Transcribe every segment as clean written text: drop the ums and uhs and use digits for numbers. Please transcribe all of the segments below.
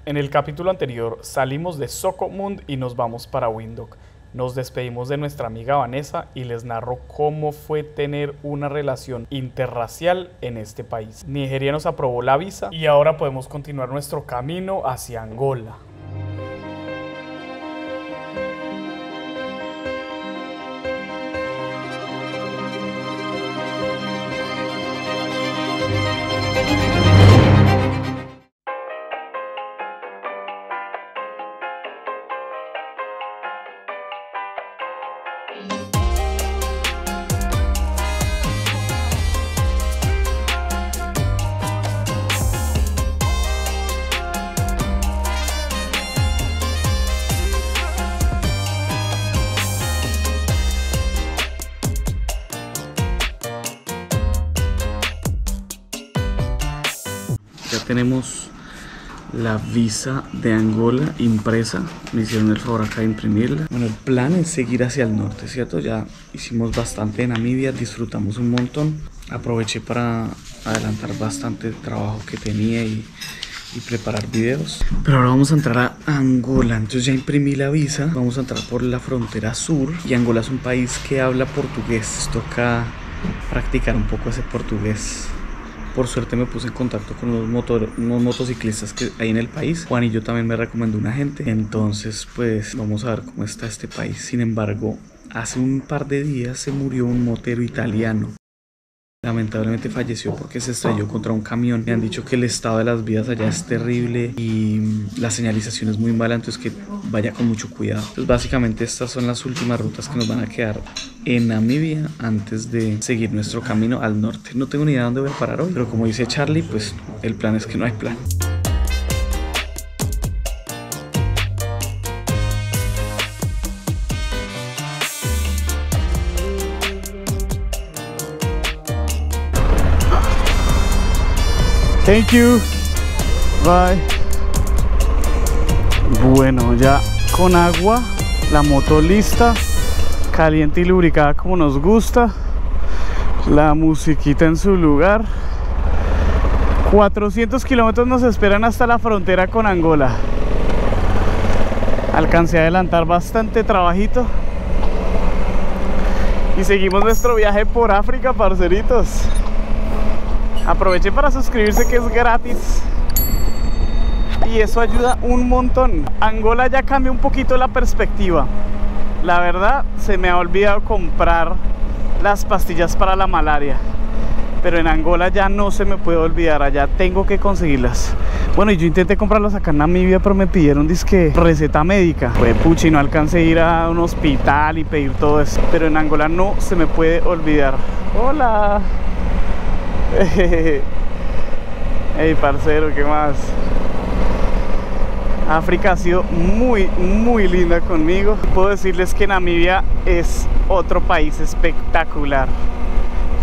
En el capítulo anterior salimos de Swakopmund y nos vamos para Windhoek. Nos despedimos de nuestra amiga Vanessa y les narro cómo fue tener una relación interracial en este país. Nigeria nos aprobó la visa y ahora podemos continuar nuestro camino hacia Angola. Ya tenemos la visa de Angola impresa. Me hicieron el favor acá de imprimirla. Bueno, el plan es seguir hacia el norte, ¿cierto? Ya hicimos bastante en Namibia, disfrutamos un montón. Aproveché para adelantar bastante trabajo que tenía y preparar videos. Pero ahora vamos a entrar a Angola. Entonces ya imprimí la visa. Vamos a entrar por la frontera sur. Y Angola es un país que habla portugués. Toca practicar un poco ese portugués. Por suerte me puse en contacto con unos motociclistas que hay en el país. Juan y yo también me recomendó una gente. Entonces pues vamos a ver cómo está este país. Sin embargo, hace un par de días se murió un motero italiano. Lamentablemente falleció porque se estrelló contra un camión. Me han dicho que el estado de las vías allá es terrible y la señalización es muy mala, entonces que vaya con mucho cuidado. Entonces básicamente estas son las últimas rutas que nos van a quedar en Namibia antes de seguir nuestro camino al norte. No tengo ni idea de dónde voy a parar hoy, pero como dice Charlie, pues el plan es que no hay plan. Thank you. Bye. Bueno, ya con agua, la moto lista, caliente y lubricada como nos gusta, la musiquita en su lugar. 400 kilómetros nos esperan hasta la frontera con Angola. Alcancé a adelantar bastante trabajito y seguimos nuestro viaje por África, parceritos. Aprovechen para suscribirse, que es gratis y eso ayuda un montón. Angola ya cambia un poquito la perspectiva. La verdad, se me ha olvidado comprar las pastillas para la malaria, pero en Angola ya no se me puede olvidar, allá tengo que conseguirlas. Bueno, y yo intenté comprarlas acá en Namibia, pero me pidieron disque receta médica. Pues pucha, y no alcancé a ir a un hospital y pedir todo eso, pero en Angola no se me puede olvidar. Hola. Hey parcero, ¿qué más? África ha sido muy linda conmigo. Puedo decirles que Namibia es otro país espectacular.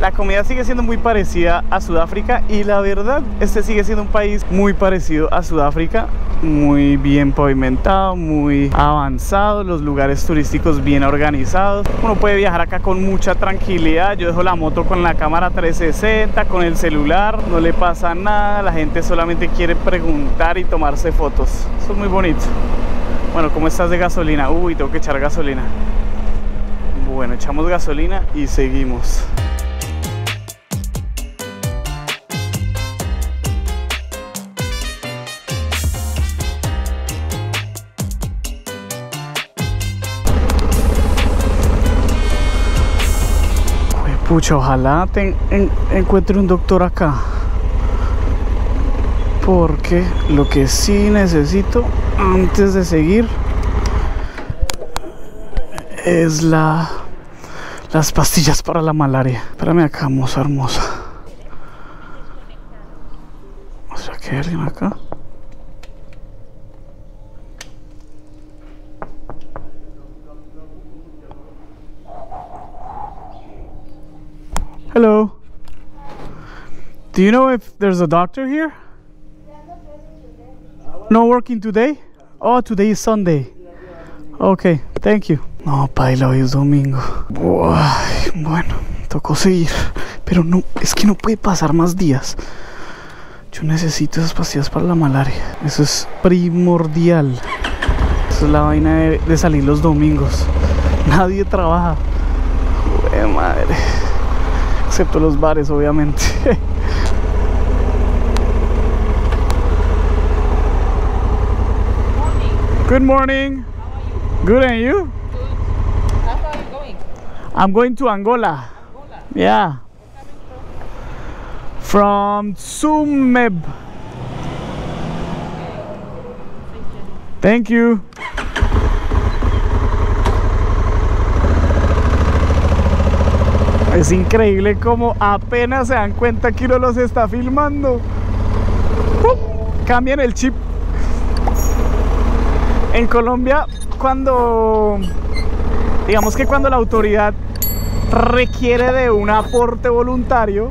La comida sigue siendo muy parecida a Sudáfrica y la verdad, este sigue siendo un país muy parecido a Sudáfrica. Muy bien pavimentado, muy avanzado, los lugares turísticos bien organizados. Uno puede viajar acá con mucha tranquilidad. Yo dejo la moto con la cámara 360, con el celular, no le pasa nada. La gente solamente quiere preguntar y tomarse fotos. Eso es muy bonito. Bueno, ¿cómo estás de gasolina? Uy, tengo que echar gasolina. Bueno, echamos gasolina y seguimos. Pucha, ojalá encuentre un doctor acá, porque lo que sí necesito antes de seguir es las pastillas para la malaria. Espérame acá, moza hermosa. ¿Será que hay alguien acá? Hello. Do you know if there's a doctor here? No working today? Oh, today is Sunday. Okay, thank you. No, paila, hoy es domingo. Bueno, tocó seguir. Pero no, es que no puede pasar más días. Yo necesito esas pastillas para la malaria. Eso es primordial. Eso es la vaina de salir los domingos. Nadie trabaja. Joder, madre. Excepto los bares, obviamente. Good morning. Good, and you? Good. How far are you going? I'm going to Angola. Angola. Yeah. From Tsumeb. Thank you. Es increíble como apenas se dan cuenta que uno los está filmando, ¡pum!, cambian el chip. En Colombia, digamos que cuando la autoridad requiere de un aporte voluntario,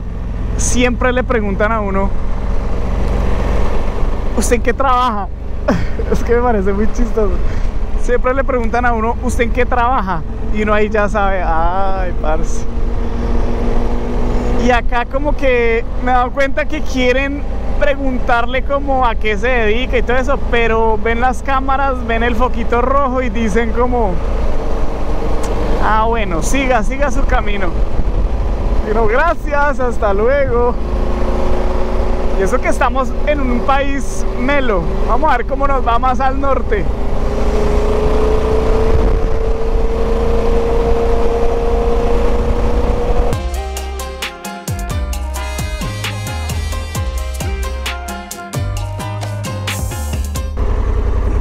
siempre le preguntan a uno: ¿usted en qué trabaja? Es que me parece muy chistoso. Siempre le preguntan a uno: ¿usted en qué trabaja? Y uno ahí ya sabe, ay, parce. Y acá como que me he dado cuenta que quieren preguntarle como a qué se dedica y todo eso, pero ven las cámaras, ven el foquito rojo y dicen como: ah, bueno, siga su camino. Y no, gracias, hasta luego. Y eso que estamos en un país melo. Vamos a ver cómo nos va más al norte.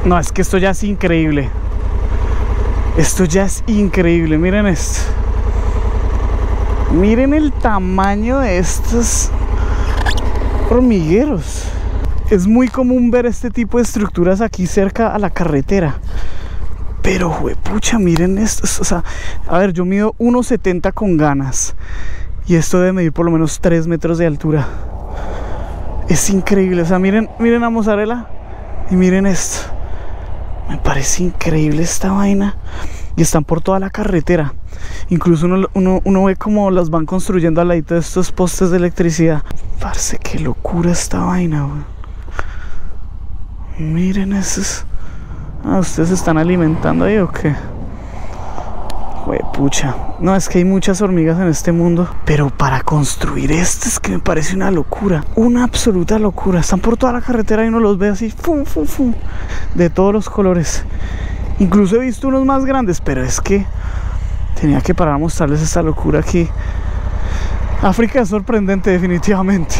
No, es que esto ya es increíble. Esto ya es increíble. Miren esto. Miren el tamaño de estos hormigueros. Es muy común ver este tipo de estructuras aquí cerca a la carretera. Pero, juepucha, miren esto. O sea, a ver, yo mido 1,70 con ganas. Y esto debe medir por lo menos 3 metros de altura. Es increíble. O sea, miren a mozzarella. Y miren esto. Me parece increíble esta vaina. Y están por toda la carretera. Incluso uno ve como las van construyendo al ladito de estos postes de electricidad. Parce, qué locura esta vaina, güey. Miren esos. Ah, ¿ustedes se están alimentando ahí o qué? Güey, pucha. No, es que hay muchas hormigas en este mundo. Pero para construir esto es que me parece una locura. Una absoluta locura. Están por toda la carretera y uno los ve así. ¡Fum, fum, fum! De todos los colores. Incluso he visto unos más grandes, pero es que tenía que parar a mostrarles esta locura aquí. África es sorprendente, definitivamente.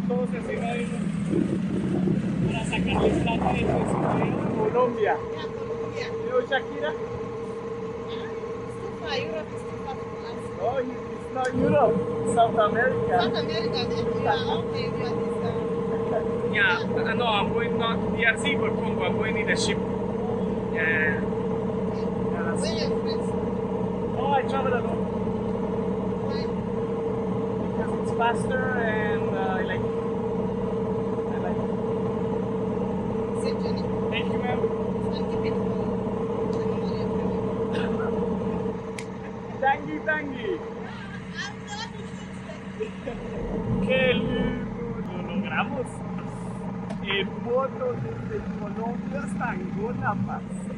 Todos encima de para sacarles plata de Colombia. ¿Yo, Shakira? Oh, it's not Europe, South America. South America, yeah, okay, we understand. Yeah, no, I'm going not to DRC, but Congo. I'm going in a ship. Yeah. Where are your friends? Oh, I travel alone Why? because it's faster and I like it. Safe journey. Thank you, ma'am. And keep it for the memory of your Tangi. ¡Qué lindo! Lo logramos. En moto desde Colombia hasta Angola, parce.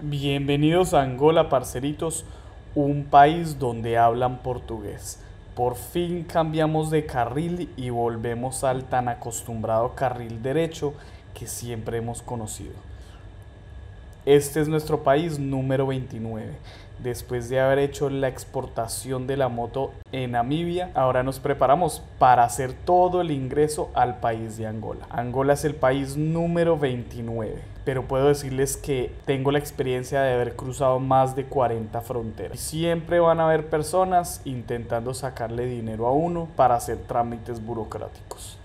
Bienvenidos a Angola, parceritos, un país donde hablan portugués. Por fin cambiamos de carril y volvemos al tan acostumbrado carril derecho que siempre hemos conocido. Este es nuestro país número 29. Después de haber hecho la exportación de la moto en Namibia, ahora nos preparamos para hacer todo el ingreso al país de Angola. Angola es el país número 29, pero puedo decirles que tengo la experiencia de haber cruzado más de 40 fronteras. Siempre van a haber personas intentando sacarle dinero a uno para hacer trámites burocráticos.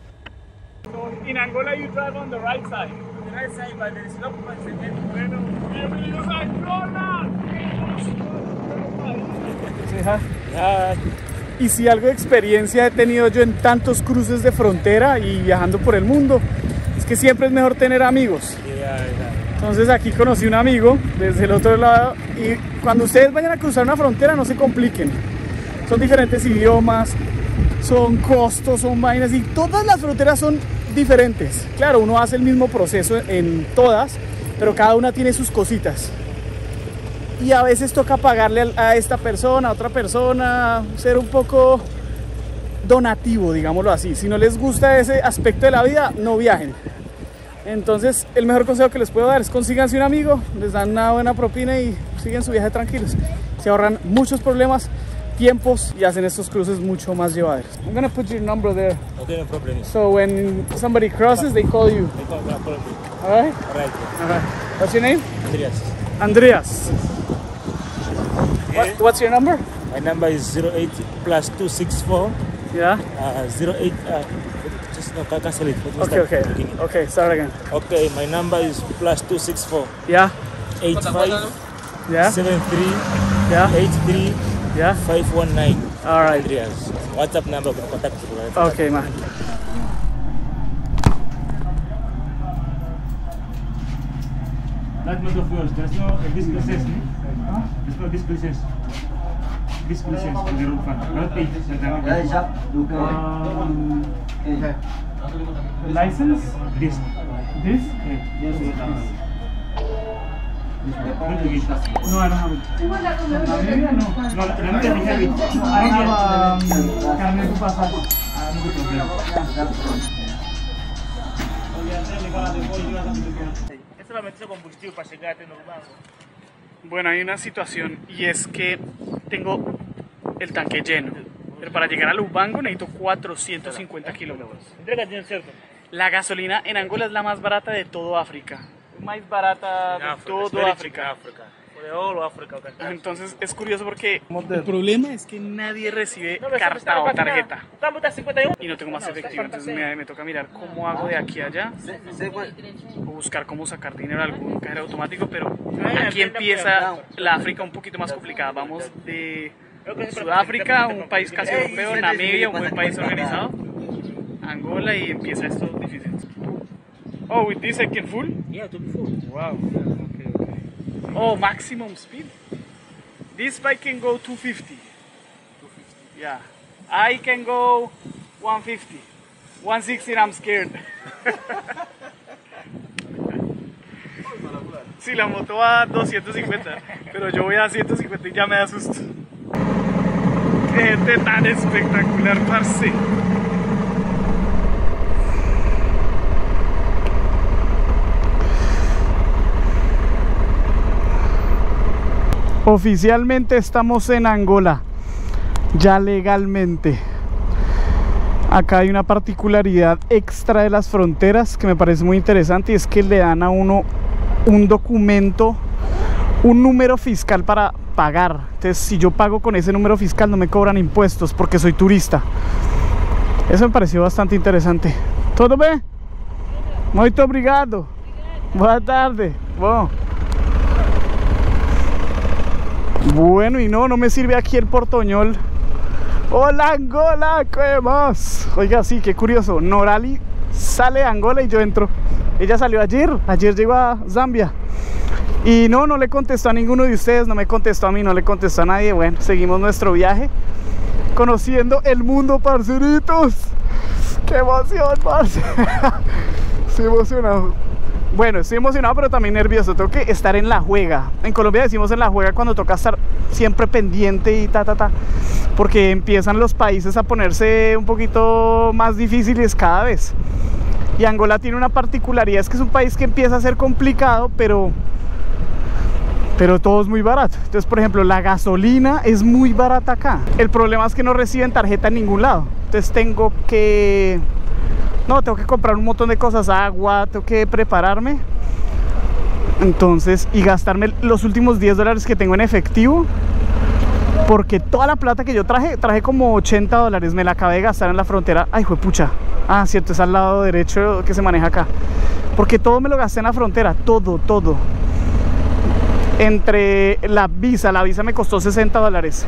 So in Angola you drive on the right side. On the right side, but there is no consequence. Bueno, bienvenidos a Angola. Y si algo de experiencia he tenido yo en tantos cruces de frontera y viajando por el mundo, es que siempre es mejor tener amigos. Entonces aquí conocí un amigo desde el otro lado y cuando ustedes vayan a cruzar una frontera no se compliquen. Son diferentes idiomas, son costos, son vainas y todas las fronteras son diferentes. Claro, uno hace el mismo proceso en todas, pero cada una tiene sus cositas. Y a veces toca pagarle a esta persona, a otra persona, ser un poco donativo, digámoslo así. Si no les gusta ese aspecto de la vida, no viajen. Entonces, el mejor consejo que les puedo dar es consíganse un amigo, les dan una buena propina y siguen su viaje tranquilos. Se ahorran muchos problemas, tiempos y hacen estos cruces mucho más llevaderos. I'm gonna put your number there. Okay, no problem. So when somebody crosses, they call you. All right? All right. All right. What's your name? Andreas. Andreas. What's your number? My number is 08 plus 264 Yeah. 08. Just no, cancel it. Okay, start again. Okay, my number is plus 264 Yeah. 85 Yeah. 73 Yeah. 83 Yeah. 519. All right. Andreas. WhatsApp number for contact you. Okay, man. That not of yours. There's no this process. There's no this process. This process on the road front. Not pay. License? This. This? No, I don't have it. Namibia? No. No, Namibia we have it. I have carnet de pasaje. Es solamente combustible para llegar a tener banco. Bueno, hay una situación y es que tengo el tanque lleno, pero para llegar a Lubango necesito 450 kilómetros. Entrega tiene cierto. La gasolina en Angola es la más barata de todo África. Más barata de todo África. Entonces es curioso porque el problema es que nadie recibe carta o tarjeta y no tengo más efectivo, entonces me toca mirar cómo hago de aquí a allá o buscar cómo sacar dinero a algún cajero automático, pero aquí empieza la África un poquito más complicada. Vamos de Sudáfrica, un país casi europeo, Namibia, un buen país organizado, Angola, y empieza esto difícil. Oh, with this I can full? Yeah, to be full. Wow. Oh, maximum speed. This bike can go 250. Yeah. I can go 150. 160, I'm scared. Sí, la moto va a 250, pero yo voy a 150 y ya me da susto. Qué gente tan espectacular, parce. Oficialmente estamos en Angola, ya legalmente. Acá hay una particularidad extra de las fronteras que me parece muy interesante, y es que le dan a uno un documento, un número fiscal para pagar. Entonces, si yo pago con ese número fiscal no me cobran impuestos porque soy turista. Eso me pareció bastante interesante. ¿Todo bien? Muito obrigado. Boa tarde. Bueno, y no me sirve aquí el portoñol. Hola Angola, ¿qué más? Oiga, sí, qué curioso. Norali sale de Angola y yo entro. Ella salió ayer llegó a Zambia. Y no le contestó a ninguno de ustedes, no me contestó a mí, no le contestó a nadie. Bueno, seguimos nuestro viaje, conociendo el mundo, parceritos. ¡Qué emoción, parce! Estoy emocionado. Bueno, estoy emocionado, pero también nervioso. Tengo que estar en la juega. En Colombia decimos en la juega cuando toca estar siempre pendiente y porque empiezan los países a ponerse un poquito más difíciles cada vez. Y Angola tiene una particularidad, es que es un país que empieza a ser complicado, pero todo es muy barato. Entonces, por ejemplo, la gasolina es muy barata acá. El problema es que no reciben tarjeta en ningún lado. Entonces tengo que comprar un montón de cosas, agua, tengo que prepararme. Entonces, y gastarme los últimos $10 que tengo en efectivo, porque toda la plata que yo traje como $80, me la acabé de gastar en la frontera. Ay, juepucha. Ah, cierto, es al lado derecho que se maneja acá. Porque todo me lo gasté en la frontera, todo. Entre la visa me costó $60.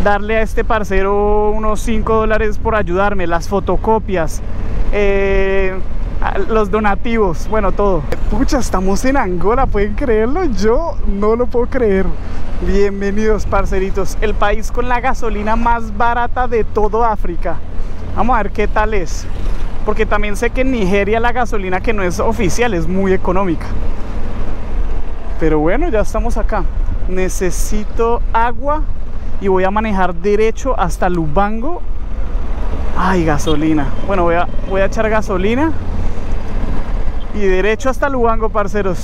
Darle a este parcero unos $5 por ayudarme, las fotocopias, los donativos, bueno, todo. Pucha, estamos en Angola, ¿pueden creerlo? Yo no lo puedo creer. Bienvenidos, parceritos. El país con la gasolina más barata de todo África. Vamos a ver qué tal es. Porque también sé que en Nigeria la gasolina que no es oficial es muy económica. Pero bueno, ya estamos acá. Necesito agua y voy a manejar derecho hasta Lubango. Ay, gasolina. Bueno, voy a echar gasolina y derecho hasta Lubango, parceros.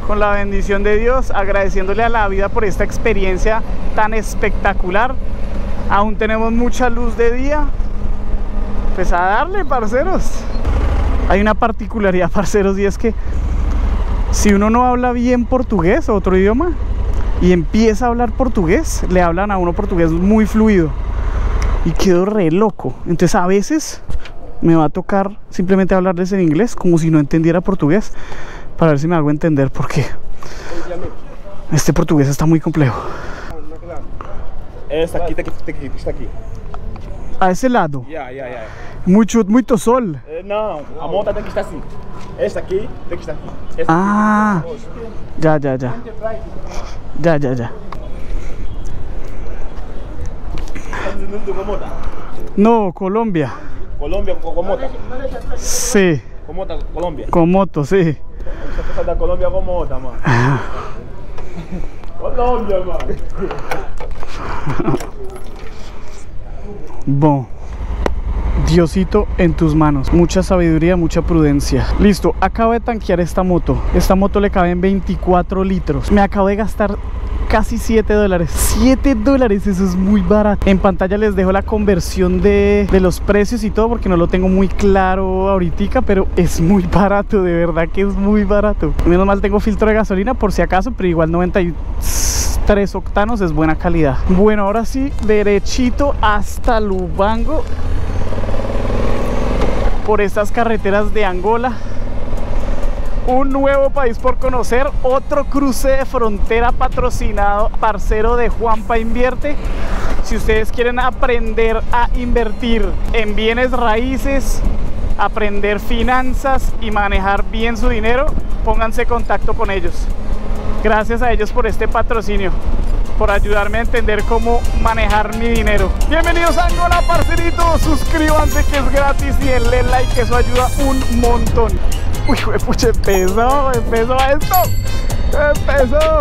Con la bendición de Dios, agradeciéndole a la vida por esta experiencia tan espectacular. Aún tenemos mucha luz de día. Pues a darle, parceros. Hay una particularidad, parceros, y es que si uno no habla bien portugués o otro idioma y empieza a hablar portugués, le hablan a uno portugués muy fluido y quedo re loco. Entonces a veces me va a tocar simplemente hablarles en inglés como si no entendiera portugués, para ver si me hago entender, porque este portugués está muy complejo. Esta aqui está aqui. A ese lado. Yeah. Muito sol. Não, a monta tem que estar assim. Esta aqui tem que estar aqui. Esta Ah, ya. aqui. Ya. Está dizendo como monta? No, Colombia. Colômbia com monta. Sí, Com monta, Colômbia. con moto, sí. Essa coisa da Colômbia com monta, mano. Colômbia, mano. Bon, Diosito en tus manos, mucha sabiduría, mucha prudencia. Listo, acabo de tanquear esta moto. Esta moto le cabe en 24 litros. Me acabo de gastar casi $7. $7, eso es muy barato. En pantalla les dejo la conversión de los precios y todo, porque no lo tengo muy claro ahorita, pero es muy barato, de verdad que es muy barato. Menos mal tengo filtro de gasolina por si acaso, pero igual 93 octanos es buena calidad. Bueno, ahora sí, derechito hasta Lubango por estas carreteras de Angola. Un nuevo país por conocer, otro cruce de frontera patrocinado, parcero de Juanpa Invierte. Si ustedes quieren aprender a invertir en bienes raíces, aprender finanzas y manejar bien su dinero, pónganse en contacto con ellos. Gracias a ellos por este patrocinio, por ayudarme a entender cómo manejar mi dinero. Bienvenidos a Angola, parceritos. Suscríbanse, que es gratis, y denle like, que eso ayuda un montón. Uy, pucha, empezó esto. Empezó.